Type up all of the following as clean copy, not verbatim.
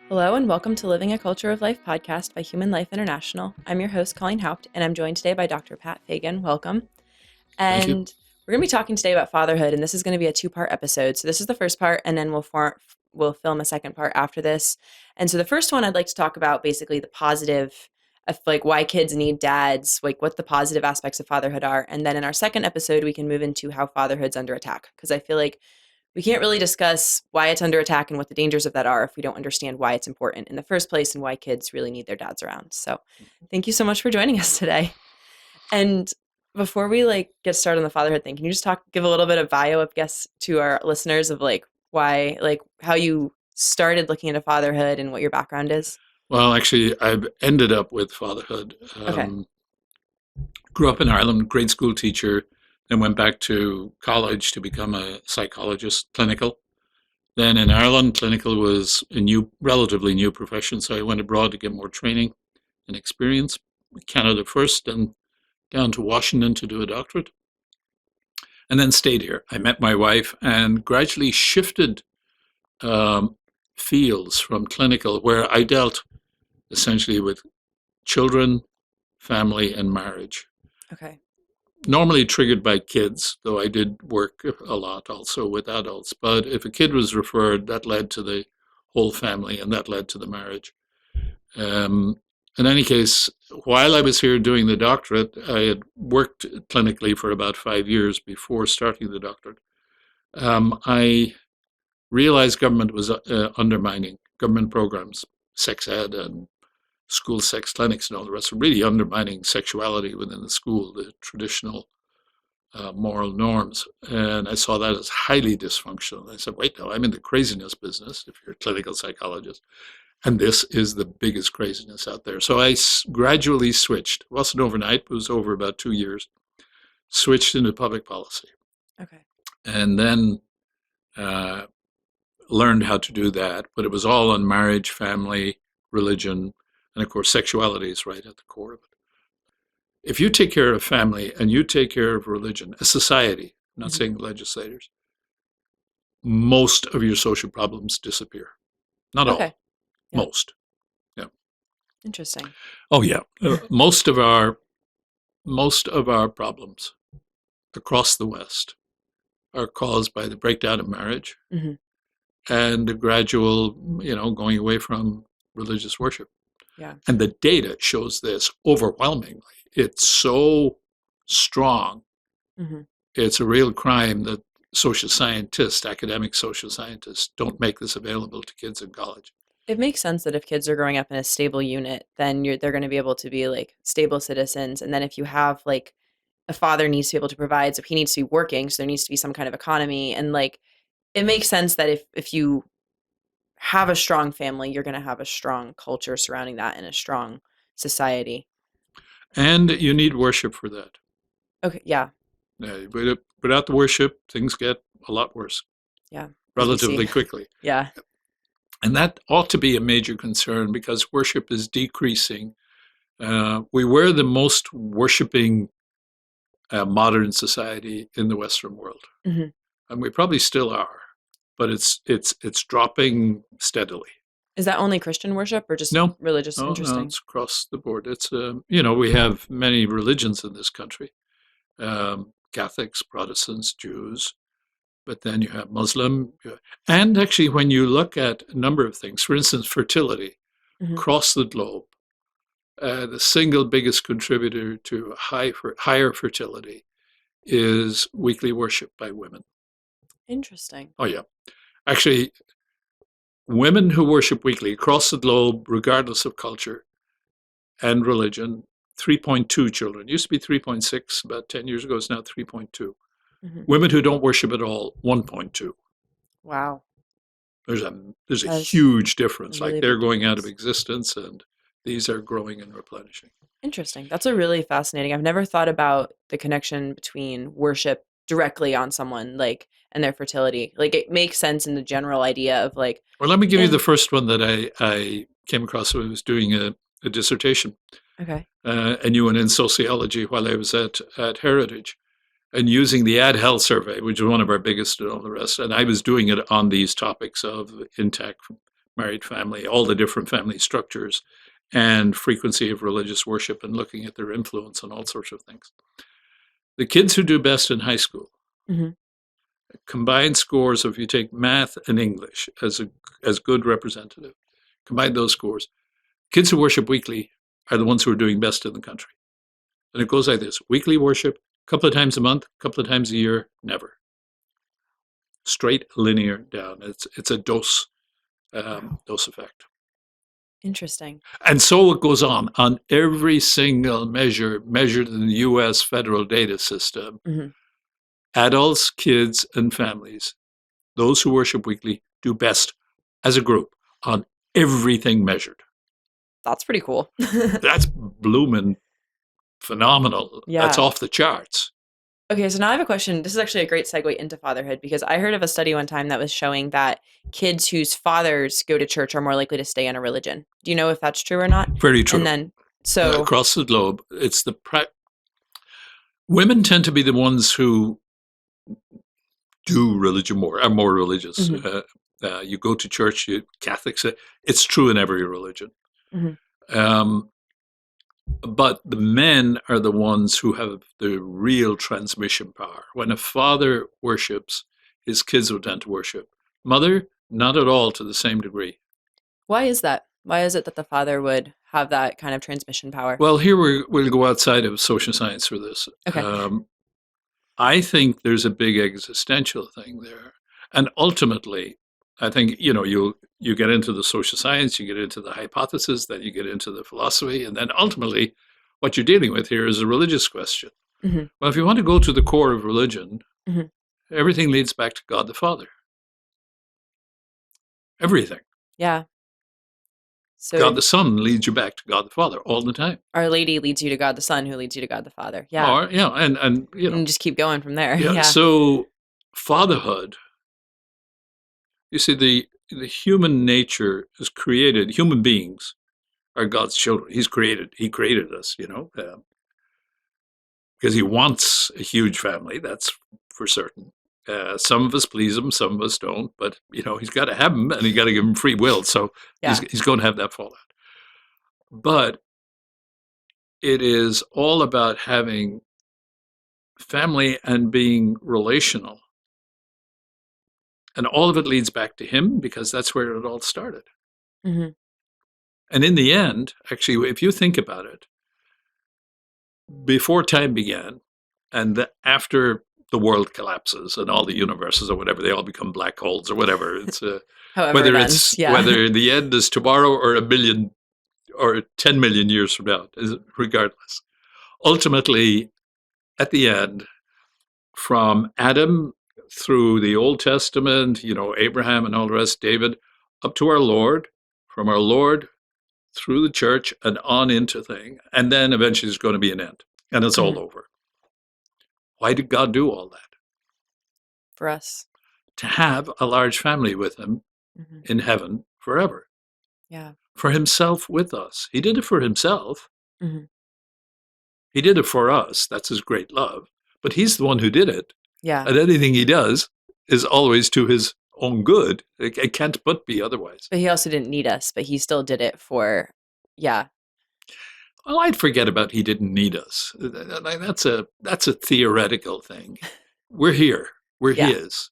Hello and welcome to Living a Culture of Life podcast by Human Life International. I'm your host, Colleen Haupt, and I'm joined today by Dr. Pat Fagan. Welcome. Thank you. And we're going to be talking today about fatherhood, and this is going to be a two-part episode. So this is the first part, and then we'll film a second part after this. And so the first one, I'd like to talk about basically the positive of like why kids need dads, like what the positive aspects of fatherhood are. And then in our second episode, we can move into how fatherhood's under attack, because I feel like we can't really discuss why it's under attack and what the dangers of that are if we don't understand why it's important in the first place and why kids really need their dads around. So thank you so much for joining us today. And before we get started on the fatherhood thing, can you just give a little bit of bio, I guess, to our listeners of why, how you started looking into fatherhood and what your background is? Well, actually, I've ended up with fatherhood. Okay. Grew up in Ireland, grade school teacher, then went back to college to become a psychologist, clinical. Then in Ireland, clinical was a relatively new profession, so I went abroad to get more training and experience. Canada first, and down to Washington to do a doctorate, and then stayed here. I met my wife and gradually shifted fields from clinical, where I dealt essentially with children, family, and marriage. Okay. Normally triggered by kids, though I did work a lot also with adults. But if a kid was referred, that led to the whole family, and that led to the marriage. In any case, while I was here doing the doctorate, I had worked clinically for about 5 years before starting the doctorate. I realized government was undermining government programs, sex ed and school sex clinics and all the rest, were really undermining sexuality within the school, the traditional moral norms. And I saw that as highly dysfunctional. I said, wait, no, I'm in the craziness business if you're a clinical psychologist. And this is the biggest craziness out there. So I gradually switched. It wasn't overnight, it was over about 2 years. Switched into public policy. Okay. And then learned how to do that. But it was all on marriage, family, religion, and of course, sexuality is right at the core of it. If you take care of family and you take care of religion, a society, I'm not saying legislators, most of your social problems disappear. Not all, Yeah. most. Yeah. Interesting. Oh yeah, most of our problems across the West are caused by the breakdown of marriage and the gradual, going away from religious worship. Yeah. And the data shows this overwhelmingly. It's so strong. It's a real crime that academic social scientists, don't make this available to kids in college. It makes sense that if kids are growing up in a stable unit, then they're going to be able to be stable citizens. And then if you have a father needs to be able to provide, so he needs to be working, so there needs to be some kind of economy. And it makes sense that if you have a strong family, you're going to have a strong culture surrounding that and a strong society. And you need worship for that. Okay, yeah. Without the worship, things get a lot worse. Yeah. Relatively quickly. Yeah. And that ought to be a major concern because worship is decreasing. We were the most worshiping modern society in the Western world. And we probably still are. But it's dropping steadily. Is that only Christian worship or just religious? Interesting. No, it's across the board. It's we have many religions in this country: Catholics, Protestants, Jews, but then you have Muslim. And actually, when you look at a number of things, for instance, fertility across the globe, the single biggest contributor to higher fertility is weekly worship by women. Interesting. Oh, yeah. Actually, women who worship weekly across the globe, regardless of culture and religion, 3.2 children. It used to be 3.6 about 10 years ago. It's now 3.2. Women who don't worship at all, 1.2. Wow. There's a huge difference. Really they're going out of existence, and these are growing and replenishing. Interesting. That's a really fascinating. I've never thought about the connection between worship directly on someone and their fertility. It makes sense in the general idea of Well, let me give you the first one that I came across when I was doing a dissertation. Okay. A new one in sociology while I was at Heritage, and using the Ad Health Survey, which is one of our biggest and all the rest. And I was doing it on these topics of intact married family, all the different family structures, and frequency of religious worship, and looking at their influence on all sorts of things. The kids who do best in high school, Mm-hmm. combined scores, if you take math and English as good representative, combine those scores. Kids who worship weekly are the ones who are doing best in the country. And it goes like this: weekly worship, a couple of times a month, a couple of times a year, never. Straight linear down. It's a dose Wow. dose effect. Interesting. And so it goes on every single measure measured in the US federal data system. Mm-hmm. Adults, kids, and families, those who worship weekly, do best as a group on everything measured. That's pretty cool. That's blooming phenomenal. That's Yeah. off the charts. Okay, so now I have a question. This is actually a great segue into fatherhood because I heard of a study one time that was showing that kids whose fathers go to church are more likely to stay in a religion. Do you know if that's true or not? Very And true. then, so, Across the globe, it's women tend to be the ones who do religion more, are more religious. mhm, You go to church, Catholics, it's true in every religion. mhm. Um, but the men are the ones who have the real transmission power. When a father worships, his kids will tend to worship. Mother, not at all to the same degree. Why is that? Why is it that the father would have that kind of transmission power? Well, here we'll go outside of social science for this. Okay. I think there's a big existential thing there. And ultimately, I think, you get into the social science, you get into the hypothesis, then you get into the philosophy, and then ultimately what you're dealing with here is a religious question. Hmm. Well, if you want to go to the core of religion, Hmm. everything leads back to God the Father. Everything. Yeah. So God the Son leads you back to God the Father all the time. Our Lady leads you to God the Son, who leads you to God the Father. Yeah. Or, and And just keep going from there. yeah. Yeah. So fatherhood, you see, the human nature is created. Human beings are God's children. He created us, because he wants a huge family. That's for certain. Some of us please him, some of us don't. But he's got to have them, and he got to give them free will. So Yeah. he's going to have that fallout. But it is all about having family and being relational. And all of it leads back to him because that's where it all started. Hmm. And in the end, actually, if you think about it, before time began and after the world collapses and all the universes or whatever, they all become black holes or whatever. It's However whether it it's ends. Yeah. whether the end is tomorrow or a million or 10 million years from now, regardless. Ultimately, at the end, from Adam through the Old Testament, Abraham and all the rest, David, up to our Lord, from our Lord through the church and on into thing. And then eventually there's going to be an end and it's all over. Why did God do all that? For us. To have a large family with him in heaven forever. Yeah. For himself with us. He did it for himself. Mm-hmm. He did it for us. That's his great love. But he's the one who did it. Yeah. And anything he does is always to his own good. It can't but be otherwise. But he also didn't need us, but he still did it for, yeah. Well, I'd forget about he didn't need us. That's a theoretical thing. We're here. We're his.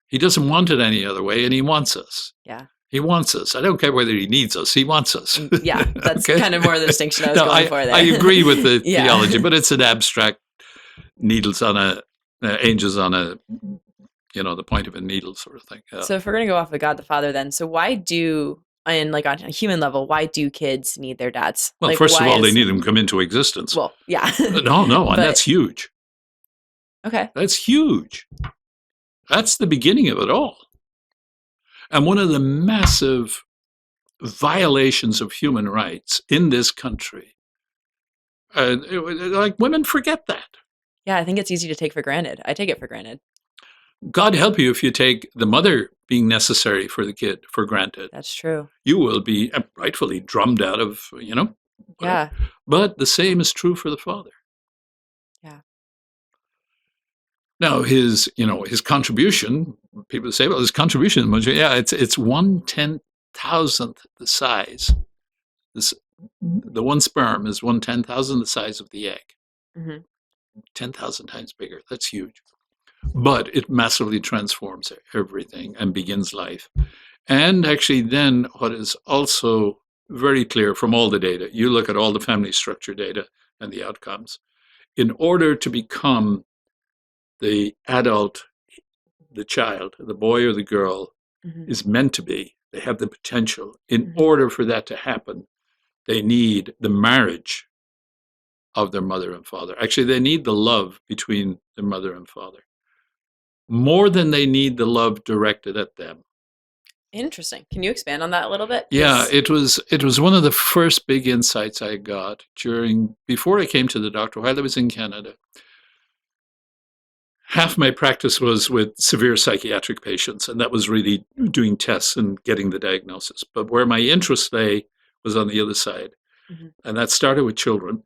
He doesn't want it any other way, and he wants us. Yeah. He wants us. I don't care whether he needs us. He wants us. Yeah, that's okay? kind of more the distinction I was going for there. I agree with the theology, but it's an abstract angels on a, the point of a needle sort of thing. So if we're going to go off of God the Father then, so why on a human level, why do kids need their dads? Well, first of all, they need them to come into existence. Well, yeah. No, and that's huge. Okay. That's huge. That's the beginning of it all. And one of the massive violations of human rights in this country, like women forget that. Yeah, I think it's easy to take for granted. I take it for granted. God help you if you take the mother being necessary for the kid for granted. That's true. You will be rightfully drummed out of, whatever. Yeah. But the same is true for the father. Yeah. Now his contribution, people say, well, his contribution, it's 1/10 10,000th the size. This, the one sperm is 1/10,000th the size of the egg. Hmm. 10,000 times bigger. That's huge. But it massively transforms everything and begins life. And actually, then what is also very clear from all the data, you look at all the family structure data and the outcomes, in order to become the adult, the child, the boy or the girl Hmm. is meant to be, they have the potential. In Hmm. order for that to happen, they need the marriage of their mother and father. Actually, they need the love between their mother and father more than they need the love directed at them. Interesting. Can you expand on that a little bit? Yeah, Because it was one of the first big insights I got before I came to the doctor while I was in Canada. Half my practice was with severe psychiatric patients, and that was really doing tests and getting the diagnosis. But where my interest lay was on the other side, Mhm. and that started with children.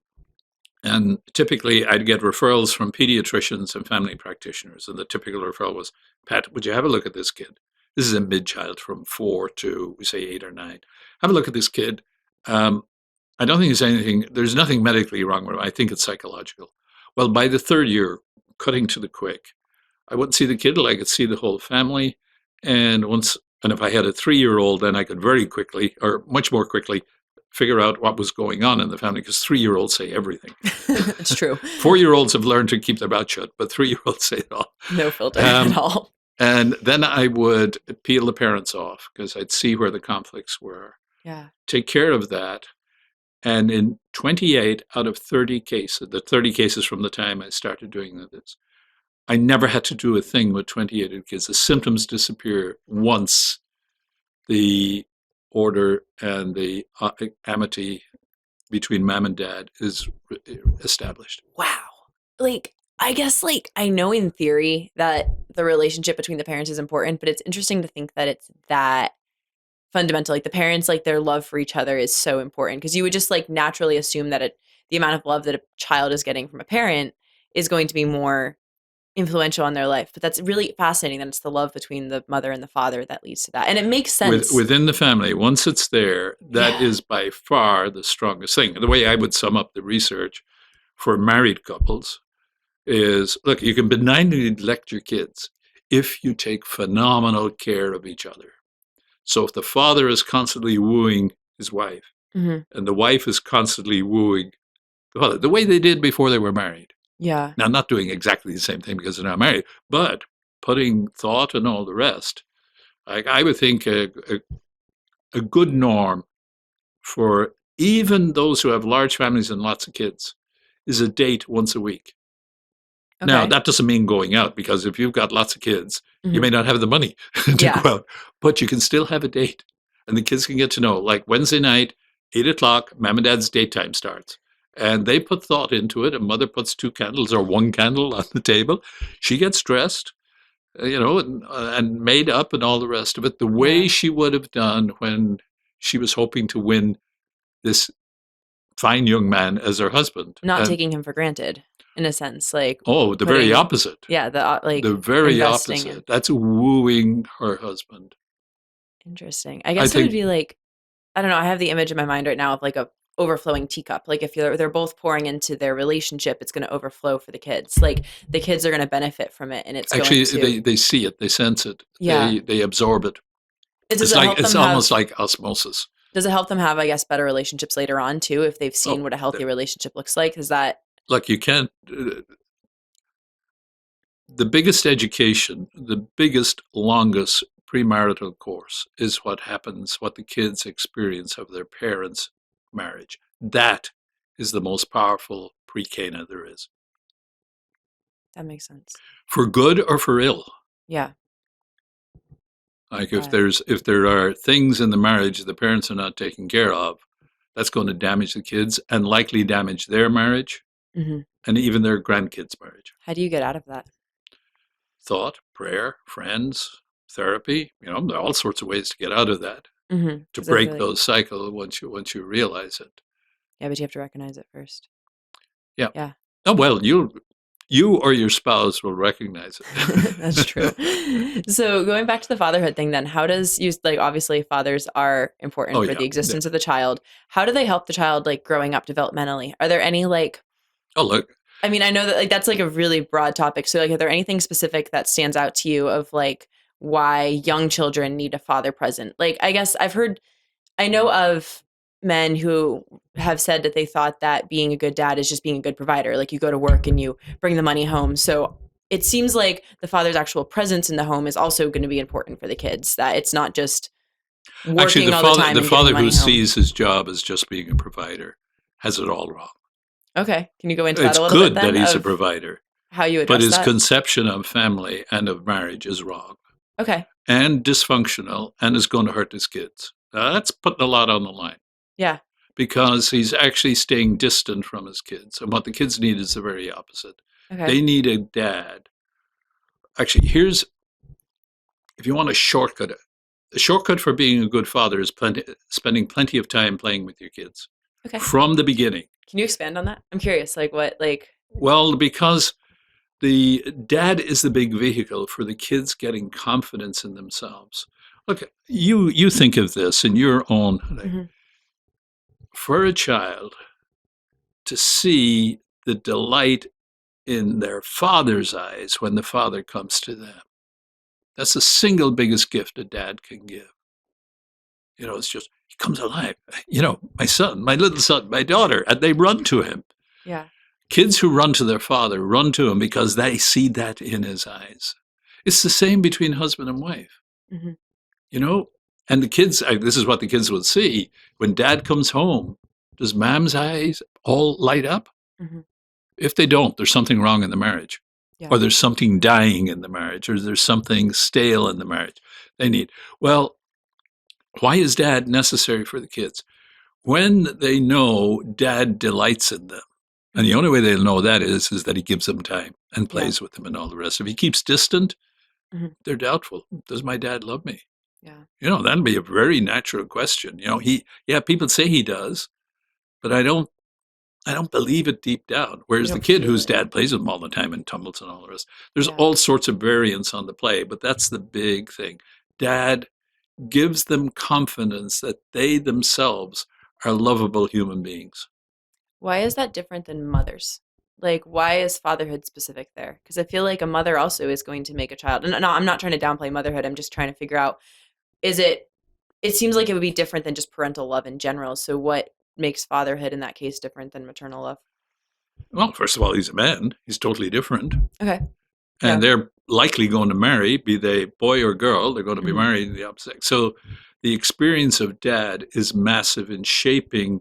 And typically, I'd get referrals from pediatricians and family practitioners. And the typical referral was, Pat, would you have a look at this kid? This is a mid child from 4 to, we say, 8 or 9. Have a look at this kid. I don't think there's nothing medically wrong with him. I think it's psychological. Well, by the third year, cutting to the quick, I wouldn't see the kid, I could see the whole family. And if I had a 3-year-old, then I could very quickly, or much more quickly, figure out what was going on in the family, because 3-year-olds say everything. It's true. 4-year-olds have learned to keep their mouth shut, but 3-year-olds say it all. No filter at Um, all. and then I would peel the parents off because I'd see where the conflicts were, Yeah. take care of that. And in 28 out of 30 cases, the 30 cases from the time I started doing this, I never had to do a thing with 28 of the kids. The symptoms disappear once the order and the amity between mom and dad is established. Wow. Like, I guess, like, I know in theory that the relationship between the parents is important, but it's interesting to think that it's that fundamental. Like, the parents, like, their love for each other is so important because you would just, like, naturally assume that the amount of love that a child is getting from a parent is going to be more influential on their life. But that's really fascinating that it's the love between the mother and the father that leads to that. And it makes sense. Within the family, once it's there, that Yeah. is by far the strongest thing. The way I would sum up the research for married couples is, look, you can benignly neglect your kids if you take phenomenal care of each other. So if the father is constantly wooing his wife Hmm. and the wife is constantly wooing the father, the way they did before they were married. Yeah. Now, not doing exactly the same thing because they're not married, but putting thought and all the rest. Like, I would think a good norm for even those who have large families and lots of kids is a date once a week. Now, Okay. that doesn't mean going out, because if you've got lots of kids, you Hmm. may not have the money to Yeah. go out, but you can still have a date. And the kids can get to know, like Wednesday night, 8 o'clock, mom and dad's date time starts. And they put thought into it. A mother puts 2 candles or 1 candle on the table. She gets dressed, and made up and all the rest of it, the way Yeah. she would have done when she was hoping to win this fine young man as her husband. Not And taking him for granted in a sense, like oh, the very putting, opposite. yeah, The like very investing in. opposite. That's wooing her husband. Interesting. I I guess it would think be like, I don't know, I have the image in my mind right now of like a overflowing teacup. Like if they're both pouring into their relationship, it's going to overflow for the kids. Like the kids are going to benefit from it and it's going actually to, they see it, they sense it, yeah. they absorb it. Does it help It's them almost have, like osmosis. does it help them have, I guess, better relationships later on too, if they've seen Oh, what a healthy relationship looks like? Is that, look, you can't. The biggest education, the biggest, longest premarital course is what the kids experience of their parents' marriage. That is the most powerful pre-Cana there is, that makes sense. for good or for ill. Yeah. Like That, if there are things in the marriage the parents are not taking care of, that's going to damage the kids and likely damage their marriage hmm. and even their grandkids' marriage. How do you get out of that? Thought, prayer, friends, therapy, there are all sorts of ways to get out of that, to Because I feel break like, those cycles once you realize it. yeah, but you have to recognize it first. Yeah. Yeah. Oh, well, You or your spouse will recognize it. That's true. So going back to the fatherhood thing, then how does you like obviously fathers are Oh important for yeah, the yeah. existence of the child. How do they help the child like growing up developmentally? Are there any like Oh look, I mean, I know that like that's like a really broad topic. So like are there anything specific that stands out to you of like why young children need a father present? Like I guess I know of men who have said that they thought that being a good dad is just being a good provider. Like you go to work and you bring the money home. So it seems like the father's actual presence in the home is also going to be important for the kids, that it's not just actually, working all the time the and giving father who money home. sees his job as just being a provider has it all wrong. Okay. Can you go into that It's a little bit good that then he's a of provider, how you but address his that? conception of family and of marriage is wrong Okay. and dysfunctional and is going to hurt his kids. That's putting a lot on the line Yeah. because he's actually staying distant from his kids. And what the kids need is the very opposite. Okay. They need a dad. Actually, here's if you want a shortcut. The shortcut for being a good father is spending plenty of time playing with your kids Okay. from the beginning. Can you expand on that? I'm curious. Like what like Well, because the dad is the big vehicle for the kids getting confidence in themselves. Look, you think of this in your own mhm. for a child to see the delight in their father's eyes when the father comes to them. That's the single biggest gift a dad can give. It's just he comes alive. My son, my little son, my daughter, and they run to him. Yeah. Kids who run to their father run to him because they see that in his eyes. It's the same between husband and wife, Mhm. you know? And the kids, this is what the kids will see. When dad comes home, does mom's eyes all light up? Mhm. If they don't, there's something wrong in the marriage, Yeah. or there's something dying in the marriage, or there's something stale in the marriage. They need, well, why is dad necessary for the kids? When they know dad delights in them, and the Mhm. only way they'll know that is that he gives them time and Yeah. plays with them and all the rest. If he keeps distant, Mhm. they're doubtful. Does my dad love me? Yeah. That'd be a very natural question. Yeah, people say he does, but I don't believe it deep down. You Whereas the don't kid feel whose it. dad plays with him all the time and tumbles and all the rest, there's Yeah. all sorts of variants on the play, but that's the big thing. Dad gives them confidence that they themselves are lovable human beings. Why is that different than mothers? Like, why is fatherhood specific there? Because I feel like a mother also is going to make a child. And no, I'm not trying to downplay motherhood. I'm just trying to figure out is it, it seems like it would be different than just parental love in general. So, what makes fatherhood in that case different than maternal love? Well, first of all, he's a man. He's totally different. Okay. And Yeah. they're likely going to marry, be they boy or girl, they're going to be Hmm. married in the opposite sex. So the experience of dad is massive in shaping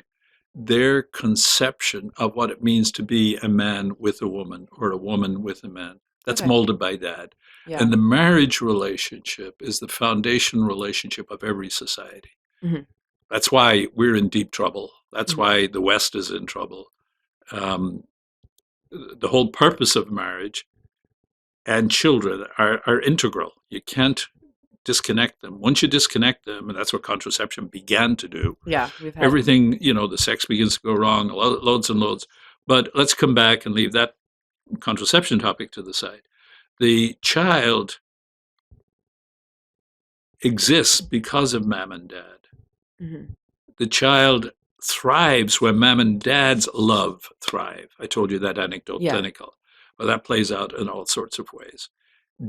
their conception of what it means to be a man with a woman or a woman with a man. That's Okay. molded by dad. Yeah. And the marriage relationship is the foundation relationship of every society. Hmm. That's why we're in deep trouble. That's Hmm. why the West is in trouble. Um, the whole purpose of marriage and children are integral. You can't disconnect them. Once you disconnect them, and that's what contraception began to do, Yeah. We've had, everything, the sex begins to go wrong, loads and loads. But let's come back and leave that contraception topic to the side. The child exists because of mom and dad. hmm. The child thrives when mom and dad's love thrive. I told you that anecdote, Yeah. clinical. Well, that plays out in all sorts of ways.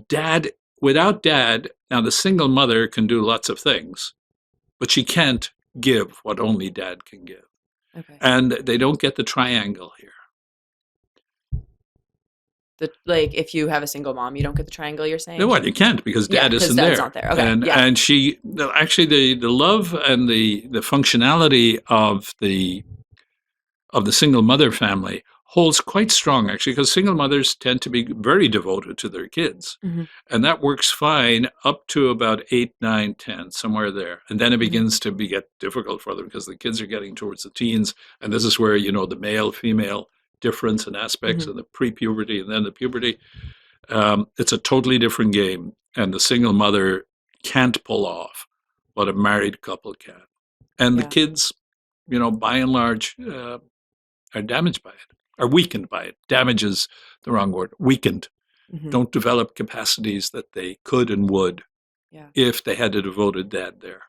Dad, without dad, now the single mother can do lots of things, but she can't give what only dad can give. Okay. And they don't get the triangle here. Like, if you have a single mom, you don't get the triangle you're No, saying? what you can't because Yeah. dad Because isn't dad's there. not there. Okay. And Yeah. and she actually the love and the functionality of the single mother family holds quite strong actually because single mothers tend to be very devoted to their kids. Hmm. And that works fine up to about 8, 9, 10, somewhere there. And then it Hmm. begins to get difficult for them because the kids are getting towards the teens. And this is where, the male female difference and aspects Hmm. of the pre puberty and then the puberty. It's a totally different game. And the single mother can't pull off what a married couple can. And the Yeah. kids, by and large, are damaged by it. are weakened by it. Damage is the wrong word. Weakened. Hmm. Don't develop capacities that they could and would Yeah. if they had a devoted dad there.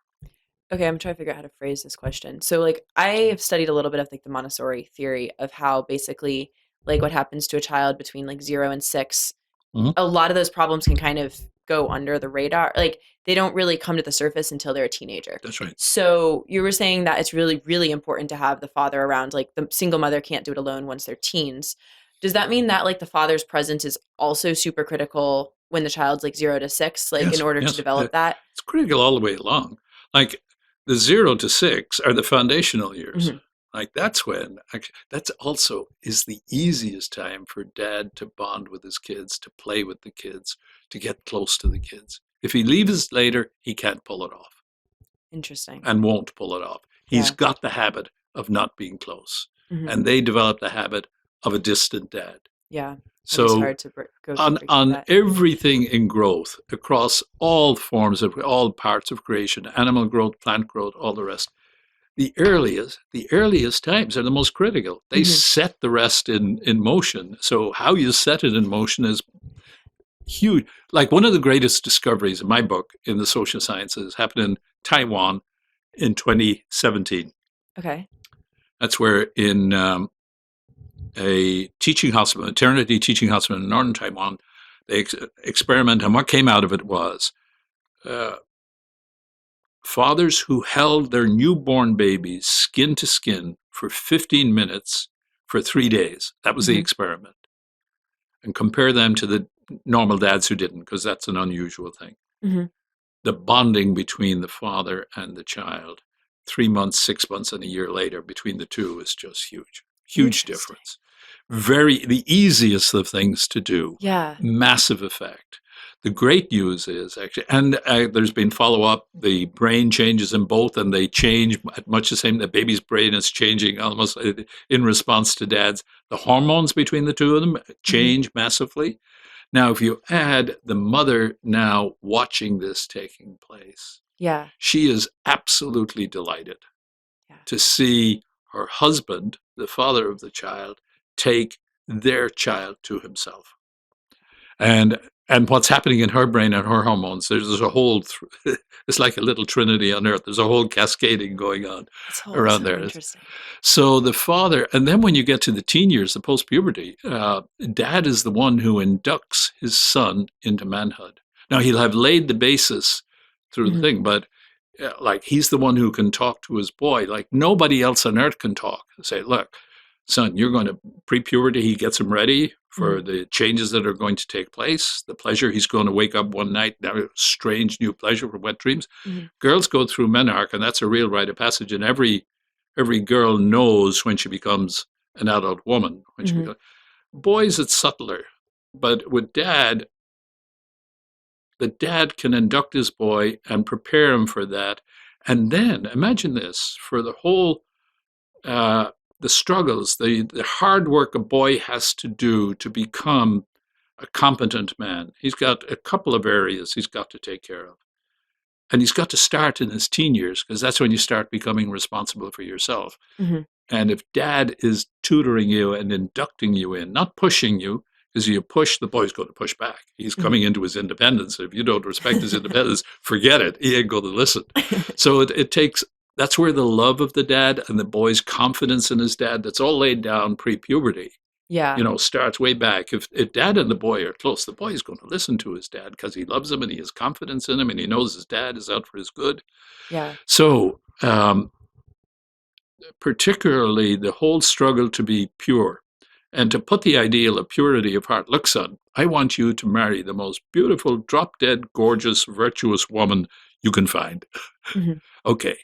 Okay, I'm trying to figure out how to phrase this question. So, like, I have studied a little bit of like the Montessori theory of how basically like what happens to a child between like 0 and 6. Mhm. A lot of those problems can kind of go under the radar. Like, they don't really come to the surface until they're a teenager. That's right. So, you were saying that it's really, really important to have the father around. Like, the single mother can't do it alone once they're teens. Does that mean that like the father's presence is also super critical when the child's like 0 to 6, like in Yes, order to yes. develop that? It's critical all the way along. Like the 0 to 6 are the foundational years. Hmm. Like that's when, actually, that's also is the easiest time for dad to bond with his kids, to play with the kids, to get close to the kids. If he leaves later, he can't pull it off Interesting. and won't pull it off. He's Yeah. got the habit of not being close. Hmm. And they develop the habit of a distant dad. Yeah. And it's So hard to break through on that. everything in growth across all forms of all parts of creation, animal growth, plant growth, all the rest, the earliest times are the most critical. They Hmm. set the rest in motion. So how you set it in motion is huge. Like one of the greatest discoveries in my book in the social sciences happened in Taiwan in 2017. Okay. That's where in a teaching hospital, maternity teaching hospital in northern Taiwan, they experiment, and what came out of it was uh, fathers who held their newborn babies skin to skin for 15 minutes for 3 days. That was the Hmm. experiment. And compare them to the normal dads who didn't, because that's an unusual thing. Hmm. The bonding between the father and the child, 3 months, 6 months, and a year later between the two is just huge. Huge Interesting. difference. The easiest of things to do, Yeah. massive effect. The great news is actually, and there's been follow up, the brain changes in both, and they change at much the same. The baby's brain is changing almost in response to dad's. The hormones between the two of them Hmm. change massively. Now, if you add the mother now watching this taking place, Yeah. she is absolutely delighted Yeah. to see her husband, the father of the child, take their child to himself. And what's happening in her brain and her hormones, there's a whole, it's like a little trinity on earth. There's a whole cascading going on It's around so there. interesting. So the father, and then when you get to the teen years, the post-puberty, dad is the one who inducts his son into manhood. Now he'll have laid the basis through the Hmm. thing, but like he's the one who can talk to his boy like nobody else on earth can talk. Say, look, son, you're going to pre-puberty. He gets him ready Hmm. for the changes that are going to take place. The pleasure, he's going to wake up one night, now strange new pleasure for wet dreams. Hmm. Girls go through menarche, and that's a real rite of passage. And every girl knows when she becomes an adult woman. When she Hmm. becomes boys, it's subtler, but with dad, the dad can induct his boy and prepare him for that. And then imagine this for the whole, the struggles, the hard work a boy has to do to become a competent man. He's got a couple of areas he's got to take care of. And he's got to start in his teen years because that's when you start becoming responsible for yourself. Hmm. And if dad is tutoring you and inducting you in, not pushing you, because you push, the boy's going to push back. He's Hmm. coming into his independence. If you don't respect his independence, forget it. He ain't going to listen. So it takes, that's where the love of the dad and the boy's confidence in his dad, that's all laid down pre-puberty, Yeah. starts way back. If dad and the boy are close, the boy is going to listen to his dad because he loves him and he has confidence in him and he knows his dad is out for his good. Yeah. So, particularly the whole struggle to be pure and to put the ideal of purity of heart. Look, son, I want you to marry the most beautiful, drop dead, gorgeous, virtuous woman you can find. Hmm. Okay.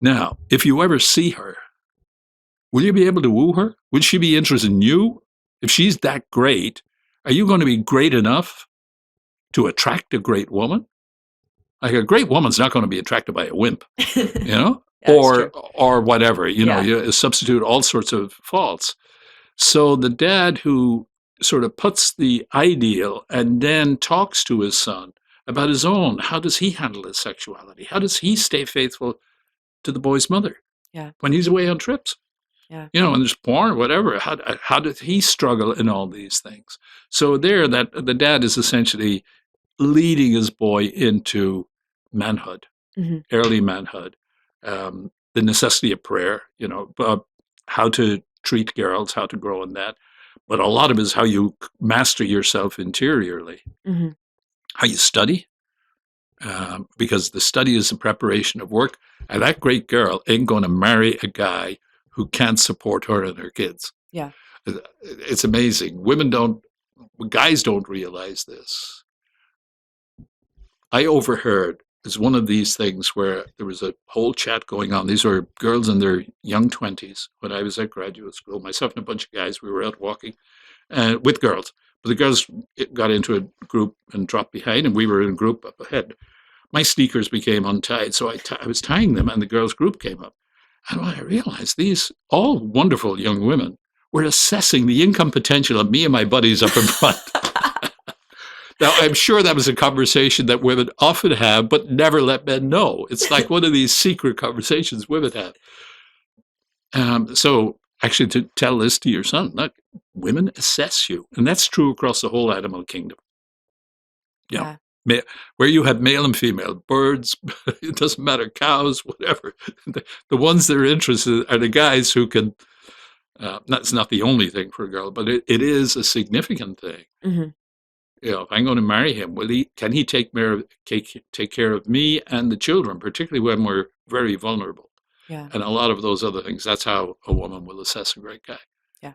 Now, if you ever see her, will you be able to woo her? Would she be interested in you? If she's that great, are you going to be great enough to attract a great woman? Like a great woman's not going to be attracted by a wimp, you know? Yeah, it's true. Or whatever, Yeah. you substitute all sorts of faults. So the dad who sort of puts the ideal and then talks to his son about his own, how does he handle his sexuality? How does he stay faithful to the boy's mother Yeah. when he's away on trips? Yeah. And there's porn, whatever. How did he struggle in all these things? So there, that the dad is essentially leading his boy into manhood, Hmm. early manhood, the necessity of prayer, how to treat girls, how to grow in that. But a lot of it is how you master yourself interiorly, Hmm. how you study, because the study is the preparation of work. And that great girl ain't going to marry a guy who can't support her and her kids. Yeah. It's amazing. Guys don't realize this. I overheard, it's one of these things where there was a whole chat going on. These were girls in their young 20s when I was at graduate school. Myself and a bunch of guys, we were out walking with girls. But the girls got into a group and dropped behind, and we were in a group up ahead. My sneakers became untied, so I was tying them, and the girls' group came up. And when I realized these all wonderful young women were assessing the income potential of me and my buddies up in front. Now, I'm sure that was a conversation that women often have, but never let men know. It's like one of these secret conversations women have. So actually to tell this to your son, look, women assess you. And that's true across the whole animal kingdom. Yeah. Where you have male and female, birds, it doesn't matter, cows, whatever. The ones that are interested are the guys who can, that's not the only thing for a girl, but it is a significant thing. Hmm. If I'm going to marry him, can he take care of me and the children, particularly when we're very vulnerable? Yeah. And a lot of those other things. That's how a woman will assess a great guy. Yeah.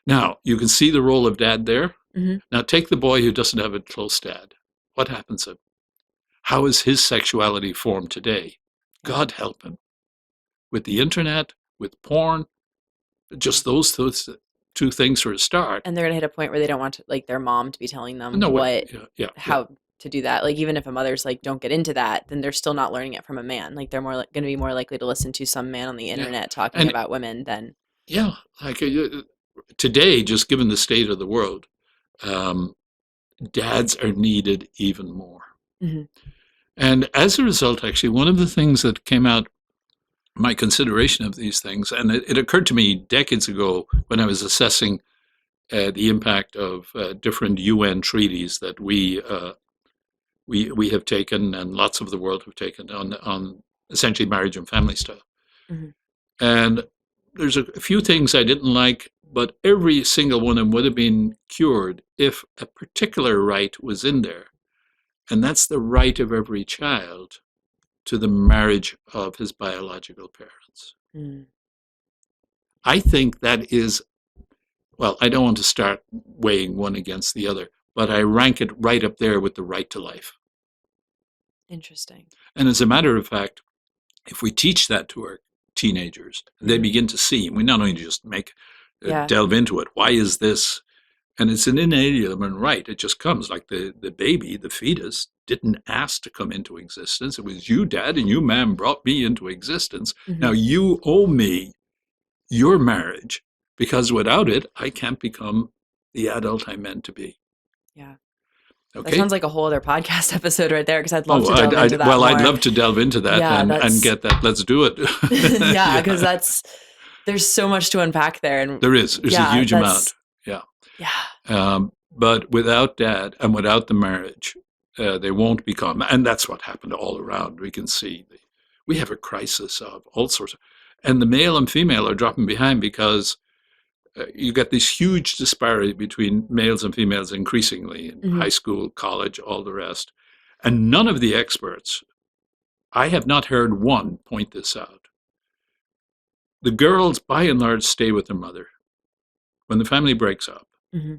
Now, you can see the role of dad there. Hmm. Now, take the boy who doesn't have a close dad. What happens to him? How is his sexuality formed today? Yeah. God help him. With the internet, with porn, just those two things for a start. And they're going to hit a point where they don't want to, like, their mom to be telling them how to do that. Like, even if a mother's like, don't get into that, then they're still not learning it from a man. Like, they're going to be more likely to listen to some man on the internet talking about women than. Yeah. Like today, just given the state of the world, dads are needed even more. Mm-hmm. And as a result, actually, one of the things that came out, my consideration of these things, and it occurred to me decades ago when I was assessing the impact of different UN treaties that we have taken, and lots of the world have taken on essentially marriage and family stuff. Mm-hmm. And there's a few things I didn't like, but every single one of them would have been cured if a particular right was in there. And that's the right of every child to the marriage of his biological parents. Mm. I think that is, well, I don't want to start weighing one against the other, but I rank it right up there with the right to life. Interesting. And as a matter of fact, if we teach that to our teenagers, they begin to see, and we not only just delve into it, why is this? And it's an inalienable right. It just comes like the baby, the fetus, didn't ask to come into existence. It was you, Dad, and you, Ma'am, brought me into existence. Mm-hmm. Now you owe me your marriage, because without it, I can't become the adult I meant to be. Yeah. Okay. That sounds like a whole other podcast episode right there, because I'd love to delve into that. Well, more. I'd love to delve into that and get that. Let's do it. Yeah, because there's so much to unpack there. And there's a huge amount. Yeah. Yeah. But without dad and without the marriage, they won't become, and that's what happened all around. We can see we have a crisis of all sorts of, and the male and female are dropping behind because you get this huge disparity between males and females increasingly in high school, college, all the rest. And none of the experts, I have not heard one point this out. The girls, by and large, stay with their mother when the family breaks up. Mm-hmm.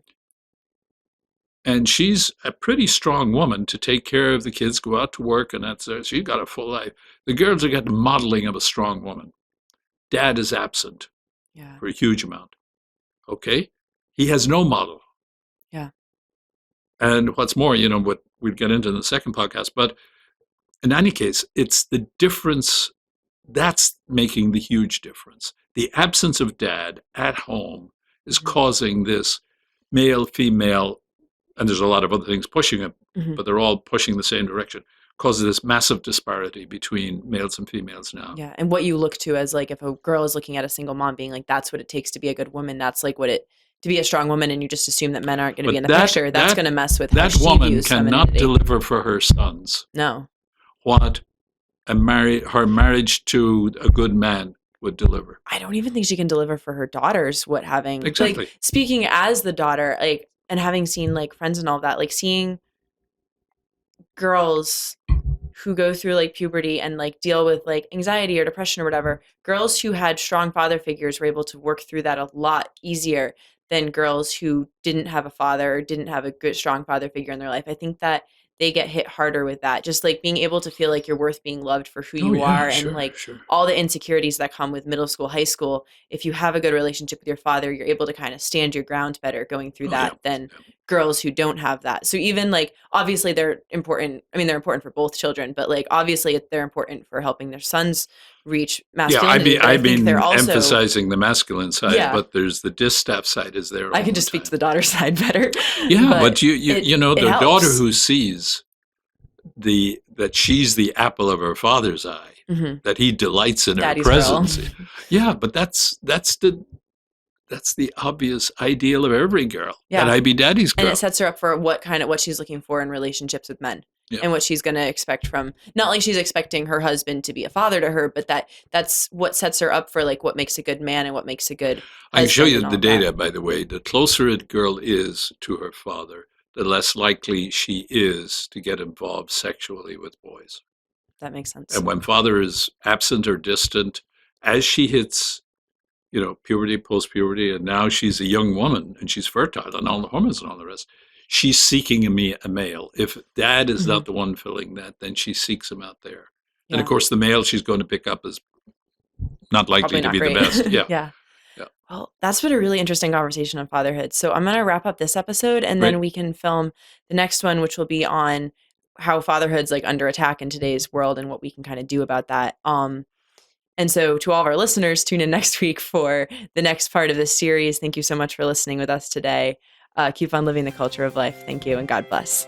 And she's a pretty strong woman to take care of the kids, go out to work, and she's got a full life. The girls are getting modeling of a strong woman. Dad is absent for a huge amount. Okay? He has no model. Yeah. And what's more, what we'd get into in the second podcast, but in any case, it's the difference that's making the huge difference. The absence of dad at home is causing this male, female, and there's a lot of other things pushing it, but they're all pushing the same direction, causes this massive disparity between males and females now. Yeah. And what you look to as like if a girl is looking at a single mom being like, that's what it takes to be a good woman. That's like what it to be a strong woman, and you just assume that men aren't going to be in the picture. That's going to mess with how that she woman views cannot femininity. deliver for her sons No. what her marriage to a good man would deliver. I don't even think she can deliver for her daughters what having Exactly. like speaking as the daughter, like, and having seen like friends and all that, like seeing girls who go through like puberty and like deal with like anxiety or depression or whatever, girls who had strong father figures were able to work through that a lot easier than girls who didn't have a father or didn't have a good strong father figure in their life. I think that they get hit harder with that, just like being able to feel like you're worth being loved for who you are, and like all the insecurities that come with middle school, high school. If you have a good relationship with your father, you're able to kind of stand your ground better going through that than girls who don't have that. So even like obviously they're important. I mean, they're important for both children, but like obviously they're important for helping their sons reach masculinity. Yeah, I've been emphasizing the masculine side, but there's the distaff side is there. I can just speak to the daughter side better. Yeah, but you know, the daughter who sees that she's the apple of her father's eye, that he delights in her presence. Yeah, but that's the obvious ideal of every girl. Yeah. That I be daddy's girl. And it sets her up for what she's looking for in relationships with men. Yeah. And what she's going to expect from, not like she's expecting her husband to be a father to her, but that's what sets her up for like what makes a good man and what makes a good husband. I can show you the data, by the way. The closer a girl is to her father, the less likely she is to get involved sexually with boys. That makes sense. And when father is absent or distant, as she hits, puberty, post-puberty, and now she's a young woman and she's fertile and all the hormones and all the rest, she's seeking a male. If dad is not the one filling that, then she seeks him out there. Yeah. And of course, the male she's going to pick up is not likely to be the best. Yeah. Yeah. Well, that's been a really interesting conversation on fatherhood. So I'm going to wrap up this episode, and then we can film the next one, which will be on how fatherhood's like under attack in today's world and what we can kind of do about that. And so to all of our listeners, tune in next week for the next part of this series. Thank you so much for listening with us today. Keep on living the culture of life. Thank you, and God bless.